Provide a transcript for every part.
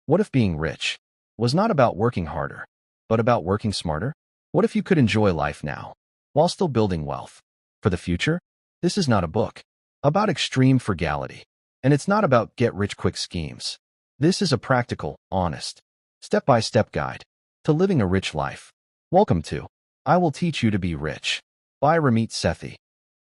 What if being rich was not about working harder, but about working smarter? What if you could enjoy life now, while still building wealth for the future? This is not a book about extreme frugality, and it's not about get-rich-quick schemes. This is a practical, honest, step-by-step guide to living a rich life. Welcome to I Will Teach You to Be Rich by Ramit Sethi.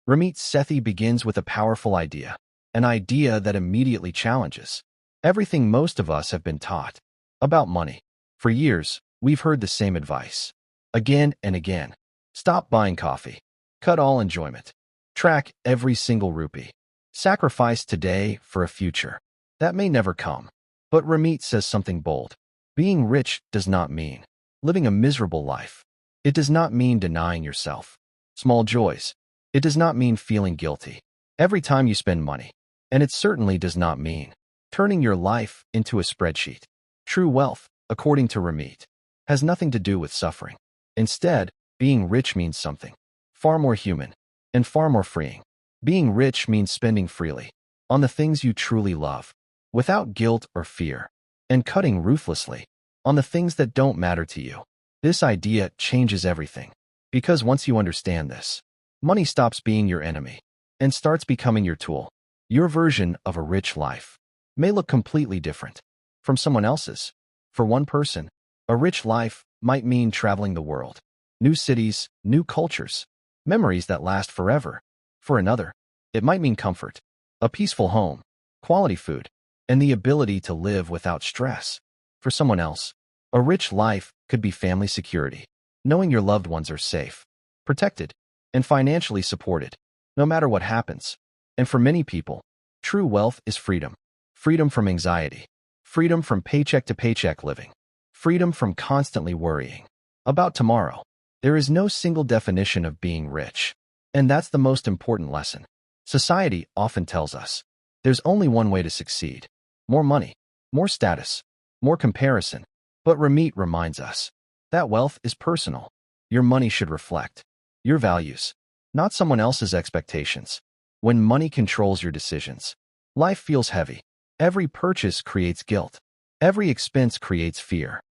Ramit Sethi begins with a powerful idea, an idea that immediately challenges everything most of us have been taught about money. For years, we've heard the same advice, again and again. Stop buying coffee. Cut all enjoyment. Track every single rupee. Sacrifice today for a future that may never come. But Ramit says something bold. Being rich does not mean living a miserable life. It does not mean denying yourself small joys. It does not mean feeling guilty every time you spend money. And it certainly does not mean turning your life into a spreadsheet. True wealth, according to Ramit, has nothing to do with suffering. Instead, being rich means something far more human and far more freeing. Being rich means spending freely on the things you truly love, without guilt or fear, and cutting ruthlessly on the things that don't matter to you. This idea changes everything, because once you understand this, money stops being your enemy and starts becoming your tool. Your version of a rich life may look completely different from someone else's. For one person, a rich life might mean traveling the world, new cities, new cultures, memories that last forever. For another, it might mean comfort, a peaceful home, quality food, and the ability to live without stress. For someone else, a rich life could be family security, knowing your loved ones are safe, protected, and financially supported, no matter what happens. And for many people, true wealth is freedom. Freedom from anxiety, freedom from paycheck-to-paycheck living, freedom from constantly worrying about tomorrow. There is no single definition of being rich, and that's the most important lesson. Society often tells us there's only one way to succeed: more money, more status, more comparison. But Ramit reminds us that wealth is personal. Your money should reflect your values, not someone else's expectations. When money controls your decisions, life feels heavy. Every purchase creates guilt. Every expense creates fear.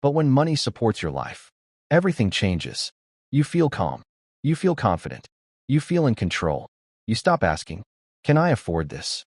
But when money supports your life, everything changes. You feel calm. You feel confident. You feel in control. You stop asking, "Can I afford this?"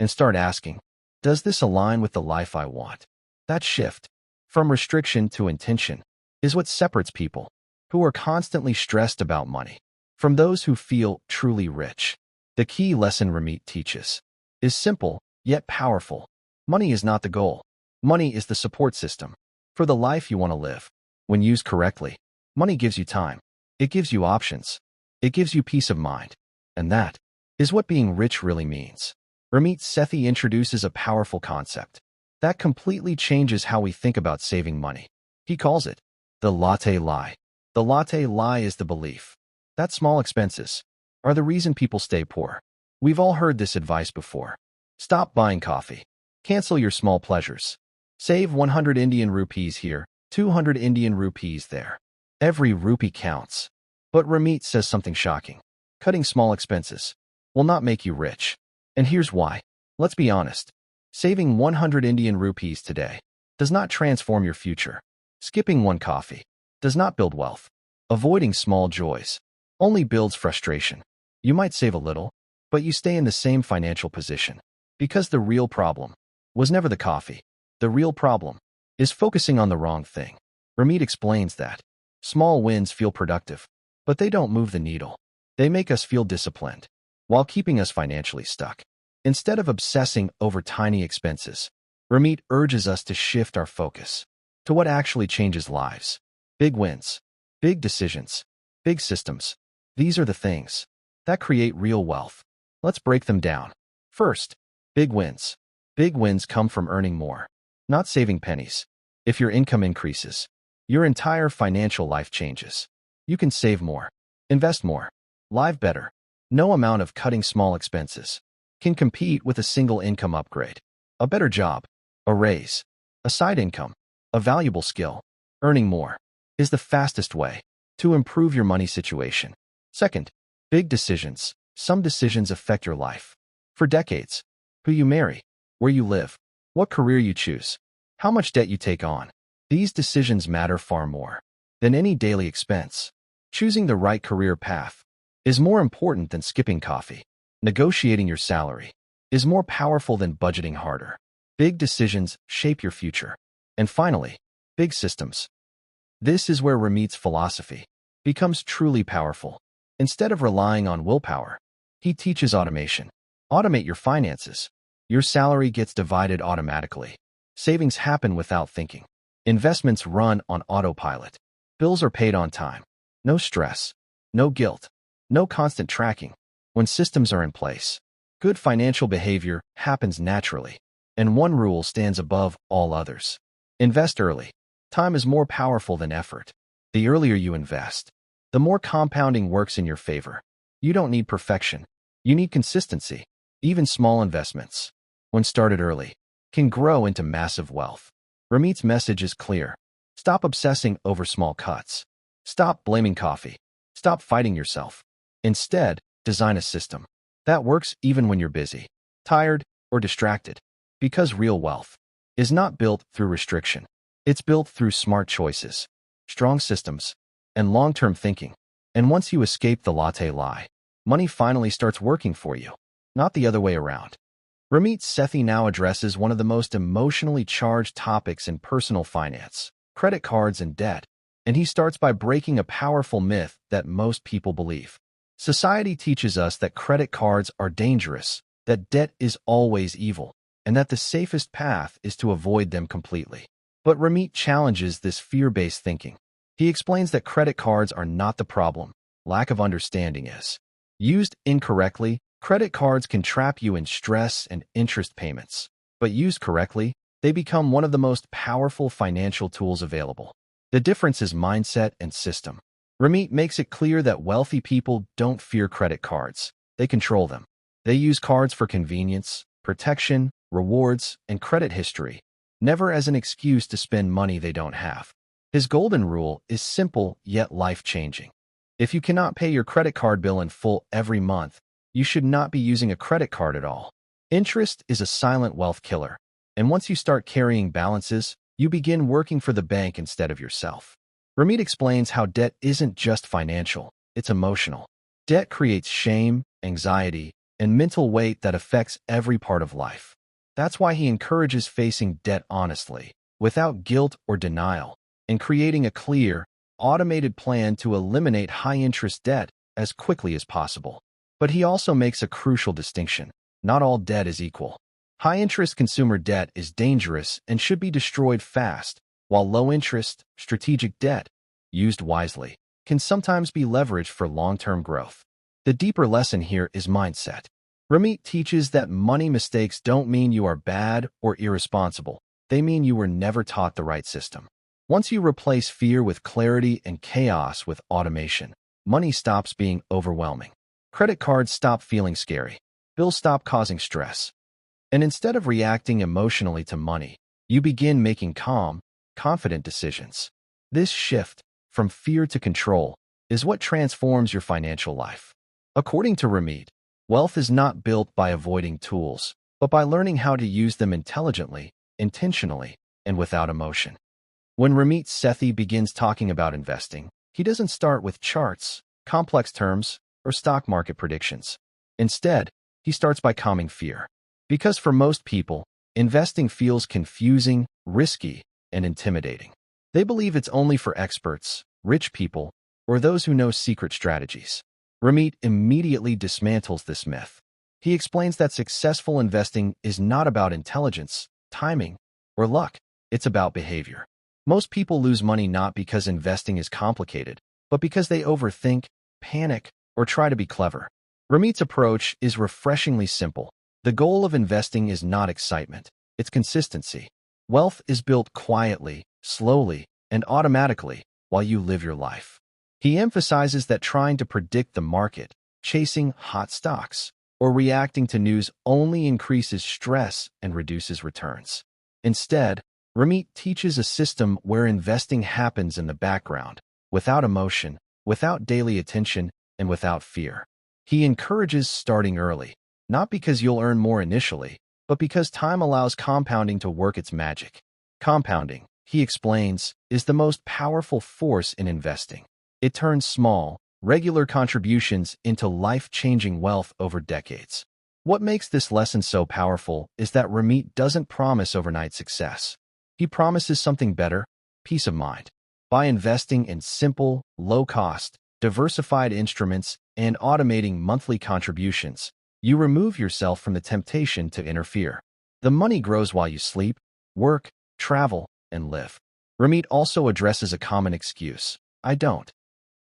and start asking, "Does this align with the life I want?" That shift from restriction to intention is what separates people who are constantly stressed about money from those who feel truly rich. The key lesson Ramit teaches is simple, yet powerful. Money is not the goal. Money is the support system for the life you want to live. When used correctly, money gives you time. It gives you options. It gives you peace of mind. And that is what being rich really means. Ramit Sethi introduces a powerful concept that completely changes how we think about saving money. He calls it the latte lie. The latte lie is the belief that small expenses are the reason people stay poor. We've all heard this advice before. Stop buying coffee. Cancel your small pleasures. Save 100 Indian rupees here, 200 Indian rupees there. Every rupee counts. But Ramit says something shocking. Cutting small expenses will not make you rich. And here's why. Let's be honest. Saving 100 Indian rupees today does not transform your future. Skipping one coffee does not build wealth. Avoiding small joys only builds frustration. You might save a little, but you stay in the same financial position. Because the real problem was never the coffee. The real problem is focusing on the wrong thing. Ramit explains that small wins feel productive, but they don't move the needle. They make us feel disciplined, while keeping us financially stuck. Instead of obsessing over tiny expenses, Ramit urges us to shift our focus to what actually changes lives. Big wins, big decisions, big systems. These are the things that create real wealth. Let's break them down. First, big wins. Big wins come from earning more, not saving pennies. If your income increases, your entire financial life changes. You can save more, invest more, live better. No amount of cutting small expenses can compete with a single income upgrade. A better job, a raise, a side income, a valuable skill. Earning more is the fastest way to improve your money situation. Second, big decisions. Some decisions affect your life for decades. Who you marry, where you live, what career you choose, how much debt you take on. These decisions matter far more than any daily expense. Choosing the right career path is more important than skipping coffee. Negotiating your salary is more powerful than budgeting harder. Big decisions shape your future. And finally, big systems. This is where Ramit's philosophy becomes truly powerful. Instead of relying on willpower, he teaches automation. Automate your finances. Your salary gets divided automatically. Savings happen without thinking. Investments run on autopilot. Bills are paid on time. No stress, no guilt, no constant tracking. When systems are in place, good financial behavior happens naturally, and one rule stands above all others. Invest early. Time is more powerful than effort. The earlier you invest, the more compounding works in your favor. You don't need perfection. You need consistency. Even small investments, when started early, can grow into massive wealth. Ramit's message is clear. Stop obsessing over small cuts. Stop blaming coffee. Stop fighting yourself. Instead, design a system that works even when you're busy, tired, or distracted. Because real wealth is not built through restriction. It's built through smart choices, strong systems, and long-term thinking. And once you escape the latte lie, money finally starts working for you, not the other way around. Ramit Sethi now addresses one of the most emotionally charged topics in personal finance, credit cards and debt, and he starts by breaking a powerful myth that most people believe. Society teaches us that credit cards are dangerous, that debt is always evil, and that the safest path is to avoid them completely. But Ramit challenges this fear-based thinking. He explains that credit cards are not the problem, lack of understanding is. Used incorrectly, credit cards can trap you in stress and interest payments, but used correctly, they become one of the most powerful financial tools available. The difference is mindset and system. Ramit makes it clear that wealthy people don't fear credit cards. They control them. They use cards for convenience, protection, rewards, and credit history, never as an excuse to spend money they don't have. His golden rule is simple yet life-changing. If you cannot pay your credit card bill in full every month, you should not be using a credit card at all. Interest is a silent wealth killer, and once you start carrying balances, you begin working for the bank instead of yourself. Ramit explains how debt isn't just financial, it's emotional. Debt creates shame, anxiety, and mental weight that affects every part of life. That's why he encourages facing debt honestly, without guilt or denial, and creating a clear, automated plan to eliminate high-interest debt as quickly as possible. But he also makes a crucial distinction. Not all debt is equal. High-interest consumer debt is dangerous and should be destroyed fast, while low-interest, strategic debt, used wisely, can sometimes be leveraged for long-term growth. The deeper lesson here is mindset. Ramit teaches that money mistakes don't mean you are bad or irresponsible. They mean you were never taught the right system. Once you replace fear with clarity and chaos with automation, money stops being overwhelming. Credit cards stop feeling scary. Bills stop causing stress. And instead of reacting emotionally to money, you begin making calm, confident decisions. This shift from fear to control is what transforms your financial life. According to Ramit, wealth is not built by avoiding tools, but by learning how to use them intelligently, intentionally, and without emotion. When Ramit Sethi begins talking about investing, he doesn't start with charts, complex terms, or stock market predictions. Instead, he starts by calming fear. Because for most people, investing feels confusing, risky, and intimidating. They believe it's only for experts, rich people, or those who know secret strategies. Ramit immediately dismantles this myth. He explains that successful investing is not about intelligence, timing, or luck. It's about behavior. Most people lose money not because investing is complicated, but because they overthink, panic, or try to be clever. Ramit's approach is refreshingly simple. The goal of investing is not excitement, it's consistency. Wealth is built quietly, slowly, and automatically while you live your life. He emphasizes that trying to predict the market, chasing hot stocks, or reacting to news only increases stress and reduces returns. Instead, Ramit teaches a system where investing happens in the background, without emotion, without daily attention, and without fear. He encourages starting early, not because you'll earn more initially, but because time allows compounding to work its magic. Compounding, he explains, is the most powerful force in investing. It turns small, regular contributions into life-changing wealth over decades. What makes this lesson so powerful is that Ramit doesn't promise overnight success. He promises something better: peace of mind. By investing in simple, low-cost, diversified instruments and automating monthly contributions, you remove yourself from the temptation to interfere. The money grows while you sleep, work, travel, and live. Ramit also addresses a common excuse: I don't.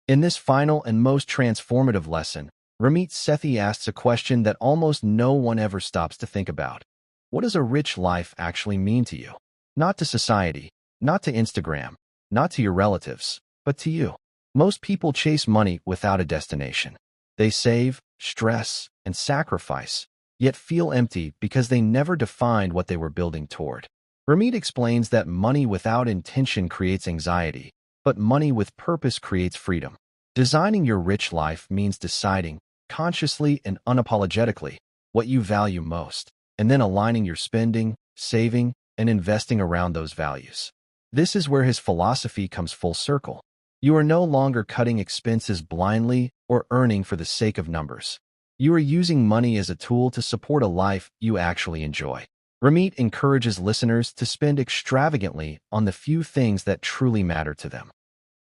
In this final and most transformative lesson, Ramit Sethi asks a question that almost no one ever stops to think about. What does a rich life actually mean to you? Not to society, not to Instagram, not to your relatives, but to you. Most people chase money without a destination. They save, stress, and sacrifice, yet feel empty because they never defined what they were building toward. Ramit explains that money without intention creates anxiety, but money with purpose creates freedom. Designing your rich life means deciding, consciously and unapologetically, what you value most, and then aligning your spending, saving, and investing around those values. This is where his philosophy comes full circle. You are no longer cutting expenses blindly or earning for the sake of numbers. You are using money as a tool to support a life you actually enjoy. Ramit encourages listeners to spend extravagantly on the few things that truly matter to them.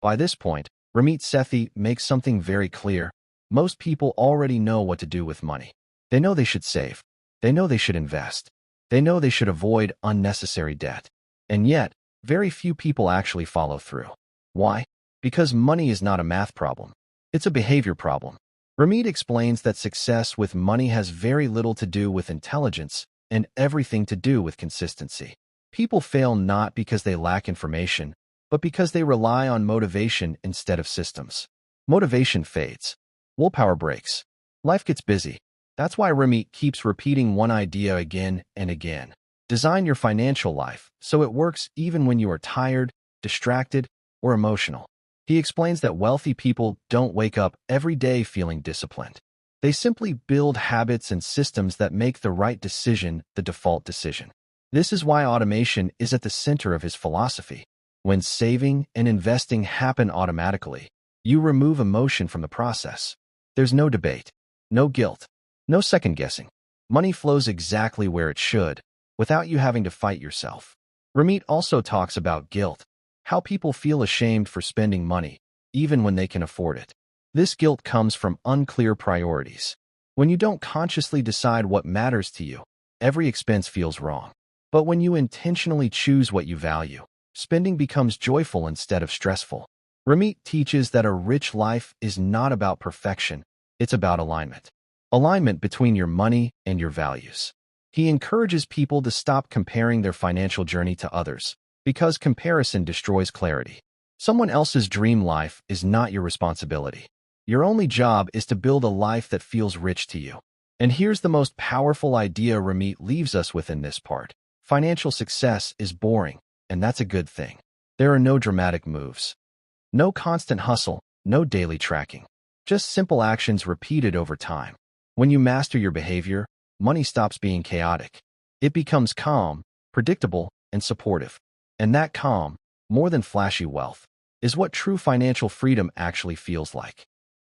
By this point, Ramit Sethi makes something very clear. Most people already know what to do with money. They know they should save. They know they should invest. They know they should avoid unnecessary debt. And yet, very few people actually follow through. Why? Because money is not a math problem. It's a behavior problem. Ramit explains that success with money has very little to do with intelligence and everything to do with consistency. People fail not because they lack information, but because they rely on motivation instead of systems. Motivation fades. Willpower breaks. Life gets busy. That's why Ramit keeps repeating one idea again and again. Design your financial life so it works even when you are tired, distracted, or emotional. He explains that wealthy people don't wake up every day feeling disciplined. They simply build habits and systems that make the right decision the default decision. This is why automation is at the center of his philosophy. When saving and investing happen automatically, you remove emotion from the process. There's no debate, no guilt, no second guessing. Money flows exactly where it should, without you having to fight yourself. Ramit also talks about guilt, how people feel ashamed for spending money, even when they can afford it. This guilt comes from unclear priorities. When you don't consciously decide what matters to you, every expense feels wrong. But when you intentionally choose what you value, spending becomes joyful instead of stressful. Ramit teaches that a rich life is not about perfection, it's about alignment. Alignment between your money and your values. He encourages people to stop comparing their financial journey to others, because comparison destroys clarity. Someone else's dream life is not your responsibility. Your only job is to build a life that feels rich to you. And here's the most powerful idea Ramit leaves us with in this part. Financial success is boring, and that's a good thing. There are no dramatic moves. No constant hustle, no daily tracking. Just simple actions repeated over time. When you master your behavior, money stops being chaotic. It becomes calm, predictable, and supportive. And that calm, more than flashy wealth, is what true financial freedom actually feels like.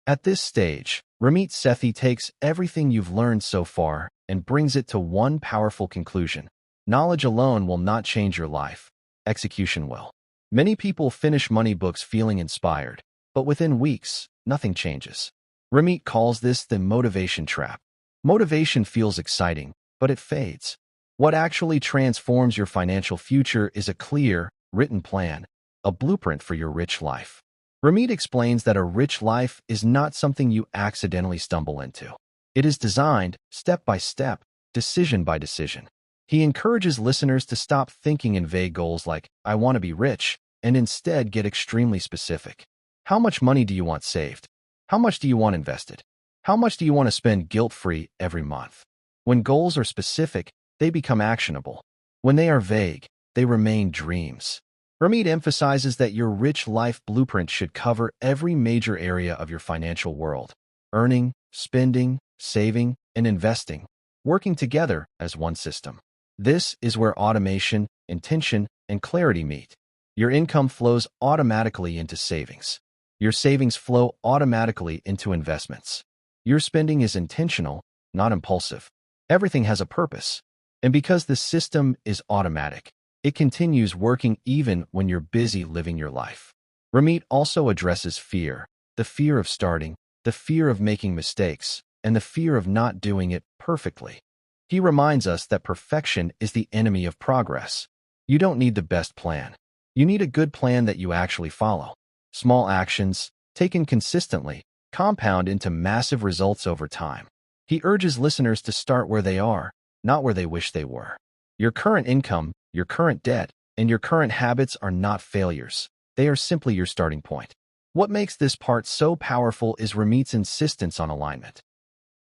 At this stage, Ramit Sethi takes everything you've learned so far and brings it to one powerful conclusion. Knowledge alone will not change your life. Execution will. Many people finish money books feeling inspired, but within weeks, nothing changes. Ramit calls this the motivation trap. Motivation feels exciting, but it fades. What actually transforms your financial future is a clear, written plan, a blueprint for your rich life. Ramit explains that a rich life is not something you accidentally stumble into. It is designed, step by step, decision by decision. He encourages listeners to stop thinking in vague goals like, I want to be rich, and instead get extremely specific. How much money do you want saved? How much do you want invested? How much do you want to spend guilt-free every month? When goals are specific, they become actionable. When they are vague, they remain dreams. Ramit emphasizes that your rich life blueprint should cover every major area of your financial world: earning, spending, saving, and investing, working together as one system. This is where automation, intention, and clarity meet. Your income flows automatically into savings. Your savings flow automatically into investments. Your spending is intentional, not impulsive. Everything has a purpose. And because the system is automatic, it continues working even when you're busy living your life. Ramit also addresses fear, the fear of starting, the fear of making mistakes, and the fear of not doing it perfectly. He reminds us that perfection is the enemy of progress. You don't need the best plan. You need a good plan that you actually follow. Small actions, taken consistently, compound into massive results over time. He urges listeners to start where they are, not where they wish they were. Your current income, your current debt, and your current habits are not failures. They are simply your starting point. What makes this part so powerful is Ramit's insistence on alignment.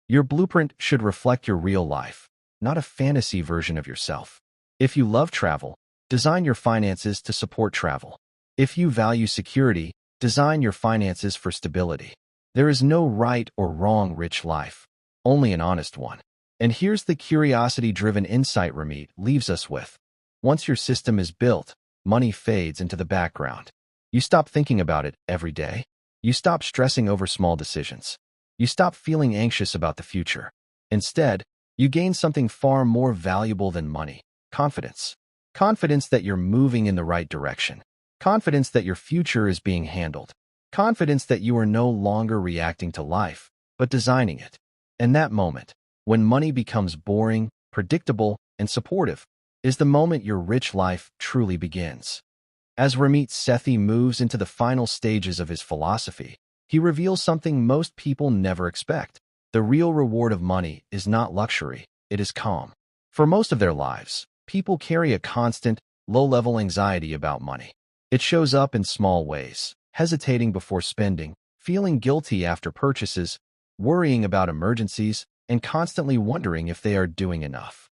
Your blueprint should reflect your real life, not a fantasy version of yourself. If you love travel, design your finances to support travel. If you value security, design your finances for stability. There is no right or wrong rich life, only an honest one. And here's the curiosity-driven insight Ramit leaves us with. Once your system is built, money fades into the background. You stop thinking about it every day. You stop stressing over small decisions. You stop feeling anxious about the future. Instead, you gain something far more valuable than money: confidence. Confidence that you're moving in the right direction. Confidence that your future is being handled. Confidence that you are no longer reacting to life, but designing it. And that moment, when money becomes boring, predictable, and supportive, is the moment your rich life truly begins. As Ramit Sethi moves into the final stages of his philosophy, he reveals something most people never expect. The real reward of money is not luxury, it is calm. For most of their lives, people carry a constant, low-level anxiety about money. It shows up in small ways: hesitating before spending, feeling guilty after purchases, worrying about emergencies, and constantly wondering if they are doing enough.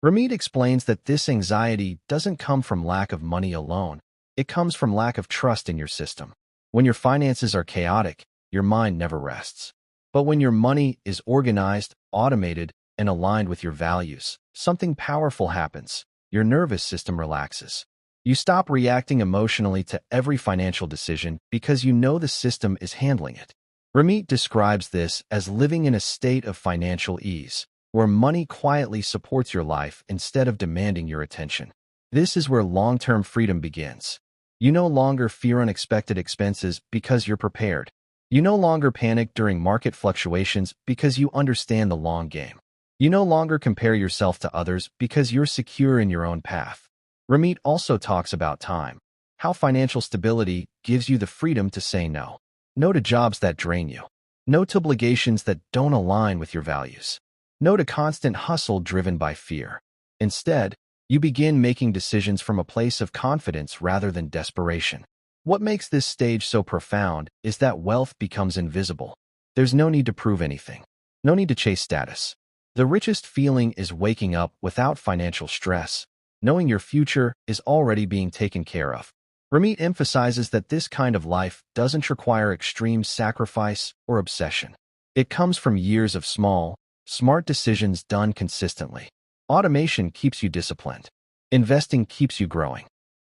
Ramit explains that this anxiety doesn't come from lack of money alone. It comes from lack of trust in your system. When your finances are chaotic, your mind never rests. But when your money is organized, automated, and aligned with your values, something powerful happens. Your nervous system relaxes. You stop reacting emotionally to every financial decision because you know the system is handling it. Ramit describes this as living in a state of financial ease, where money quietly supports your life instead of demanding your attention. This is where long-term freedom begins. You no longer fear unexpected expenses because you're prepared. You no longer panic during market fluctuations because you understand the long game. You no longer compare yourself to others because you're secure in your own path. Ramit also talks about time, how financial stability gives you the freedom to say no. No to jobs that drain you. No to obligations that don't align with your values. No to constant hustle driven by fear. Instead, you begin making decisions from a place of confidence rather than desperation. What makes this stage so profound is that wealth becomes invisible. There's no need to prove anything. No need to chase status. The richest feeling is waking up without financial stress, knowing your future is already being taken care of. Ramit emphasizes that this kind of life doesn't require extreme sacrifice or obsession. It comes from years of small, smart decisions done consistently. Automation keeps you disciplined. Investing keeps you growing.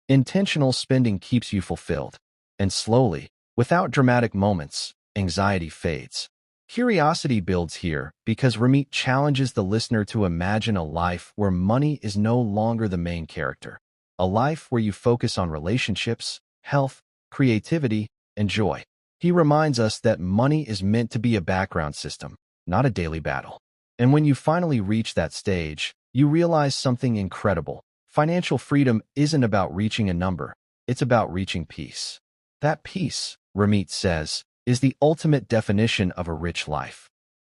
Intentional spending keeps you fulfilled. And slowly, without dramatic moments, anxiety fades. Curiosity builds here because Ramit challenges the listener to imagine a life where money is no longer the main character. A life where you focus on relationships, health, creativity, and joy. He reminds us that money is meant to be a background system, not a daily battle. And when you finally reach that stage, you realize something incredible. Financial freedom isn't about reaching a number, it's about reaching peace. That peace, Ramit says, is the ultimate definition of a rich life.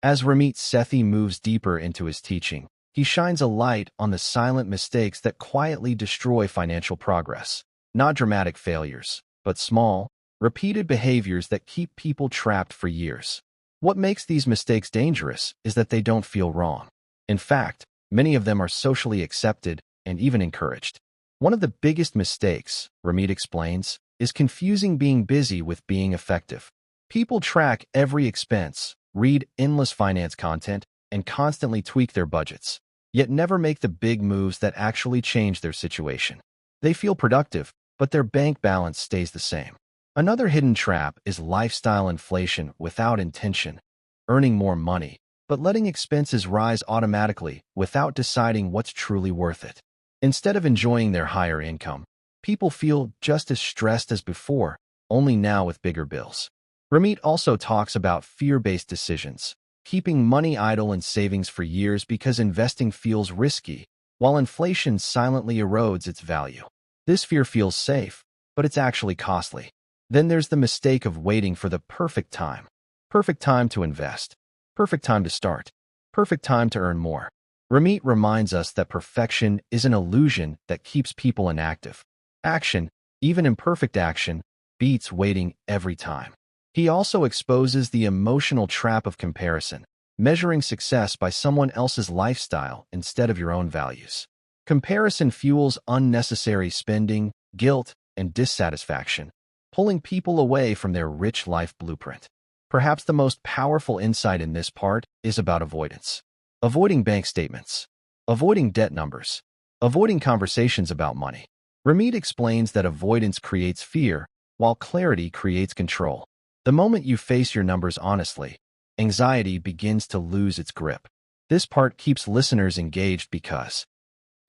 As Ramit Sethi moves deeper into his teaching, he shines a light on the silent mistakes that quietly destroy financial progress. Not dramatic failures, but small, repeated behaviors that keep people trapped for years. What makes these mistakes dangerous is that they don't feel wrong. In fact, many of them are socially accepted and even encouraged. One of the biggest mistakes, Ramit explains, is confusing being busy with being effective. People track every expense, read endless finance content, and constantly tweak their budgets. yet never make the big moves that actually change their situation. They feel productive, but their bank balance stays the same. Another hidden trap is lifestyle inflation without intention, earning more money, but letting expenses rise automatically without deciding what's truly worth it. Instead of enjoying their higher income, people feel just as stressed as before, only now with bigger bills. Ramit also talks about fear-based decisions, keeping money idle in savings for years because investing feels risky, while inflation silently erodes its value. This fear feels safe, but it's actually costly. Then there's the mistake of waiting for the perfect time. Perfect time to invest. Perfect time to start. Perfect time to earn more. Ramit reminds us that perfection is an illusion that keeps people inactive. Action, even imperfect action, beats waiting every time. He also exposes the emotional trap of comparison, measuring success by someone else's lifestyle instead of your own values. Comparison fuels unnecessary spending, guilt, and dissatisfaction, pulling people away from their rich life blueprint. Perhaps the most powerful insight in this part is about avoidance. Avoiding bank statements. Avoiding debt numbers. Avoiding conversations about money. Ramit explains that avoidance creates fear, while clarity creates control. The moment you face your numbers honestly, anxiety begins to lose its grip. This part keeps listeners engaged because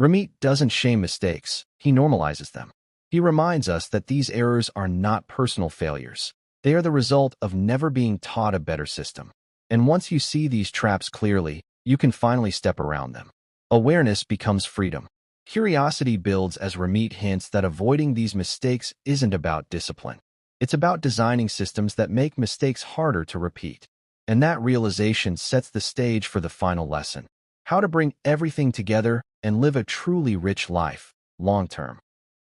Ramit doesn't shame mistakes, he normalizes them. He reminds us that these errors are not personal failures. They are the result of never being taught a better system. And once you see these traps clearly, you can finally step around them. Awareness becomes freedom. Curiosity builds as Ramit hints that avoiding these mistakes isn't about discipline. It's about designing systems that make mistakes harder to repeat. And that realization sets the stage for the final lesson: how to bring everything together and live a truly rich life, long term.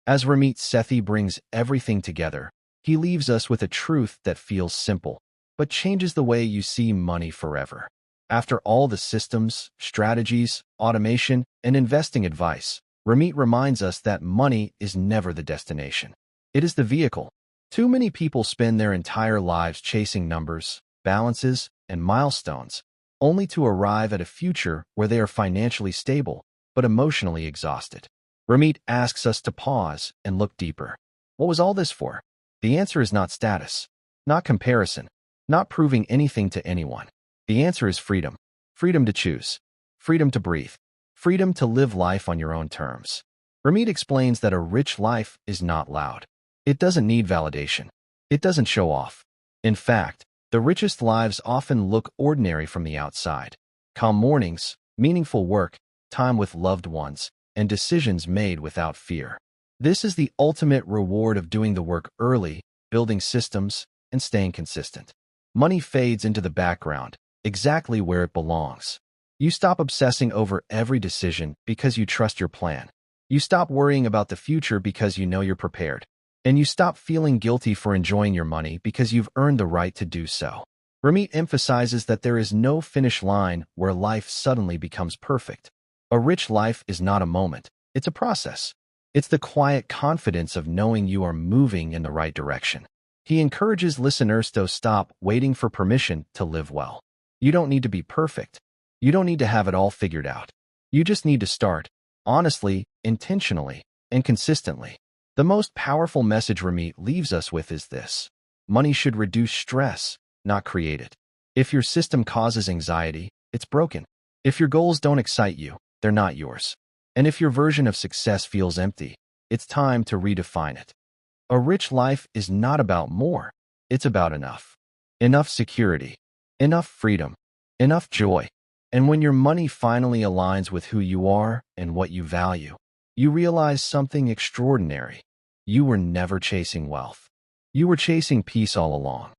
As Ramit Sethi brings everything together, he leaves us with a truth that feels simple, but changes the way you see money forever. After all the systems, strategies, automation, and investing advice, Ramit reminds us that money is never the destination. It is the vehicle. Too many people spend their entire lives chasing numbers, balances, and milestones, only to arrive at a future where they are financially stable, but emotionally exhausted. Ramit asks us to pause and look deeper. What was all this for? The answer is not status, not comparison, not proving anything to anyone. The answer is freedom. Freedom to choose. Freedom to breathe. Freedom to live life on your own terms. Ramit explains that a rich life is not loud. It doesn't need validation. It doesn't show off. In fact, the richest lives often look ordinary from the outside. Calm mornings, meaningful work, time with loved ones, and decisions made without fear. This is the ultimate reward of doing the work early, building systems, and staying consistent. Money fades into the background, exactly where it belongs. You stop obsessing over every decision because you trust your plan. You stop worrying about the future because you know you're prepared. And you stop feeling guilty for enjoying your money because you've earned the right to do so. Ramit emphasizes that there is no finish line where life suddenly becomes perfect. A rich life is not a moment, it's a process. It's the quiet confidence of knowing you are moving in the right direction. He encourages listeners to stop waiting for permission to live well. You don't need to be perfect. You don't need to have it all figured out. You just need to start, honestly, intentionally, and consistently. The most powerful message Ramit leaves us with is this: money should reduce stress, not create it. If your system causes anxiety, it's broken. If your goals don't excite you, they're not yours. And if your version of success feels empty, it's time to redefine it. A rich life is not about more. It's about enough. Enough security. Enough freedom. Enough joy. And when your money finally aligns with who you are and what you value, you realize something extraordinary. You were never chasing wealth. You were chasing peace all along.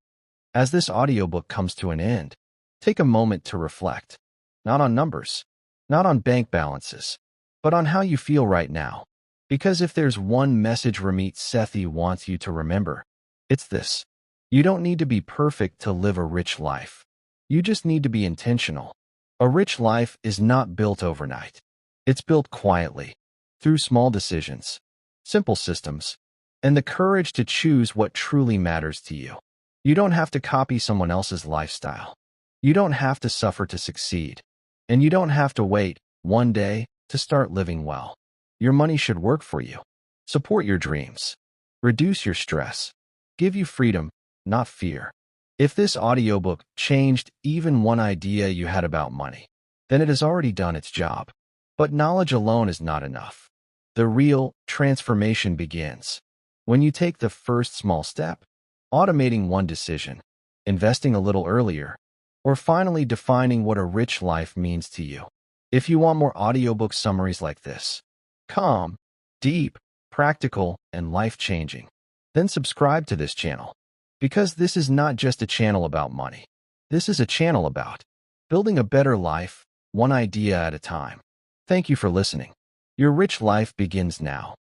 As this audiobook comes to an end, take a moment to reflect, not on numbers, not on bank balances, but on how you feel right now. Because if there's one message Ramit Sethi wants you to remember, it's this: you don't need to be perfect to live a rich life. You just need to be intentional. A rich life is not built overnight. It's built quietly, through small decisions, simple systems, and the courage to choose what truly matters to you. You don't have to copy someone else's lifestyle. You don't have to suffer to succeed. And you don't have to wait one day to start living well. Your money should work for you, support your dreams, reduce your stress, give you freedom, not fear. If this audiobook changed even one idea you had about money, then it has already done its job. But knowledge alone is not enough. The real transformation begins when you take the first small step, automating one decision, investing a little earlier, or finally defining what a rich life means to you. If you want more audiobook summaries like this, calm, deep, practical, and life-changing, then subscribe to this channel. Because this is not just a channel about money. This is a channel about building a better life, one idea at a time. Thank you for listening. Your rich life begins now.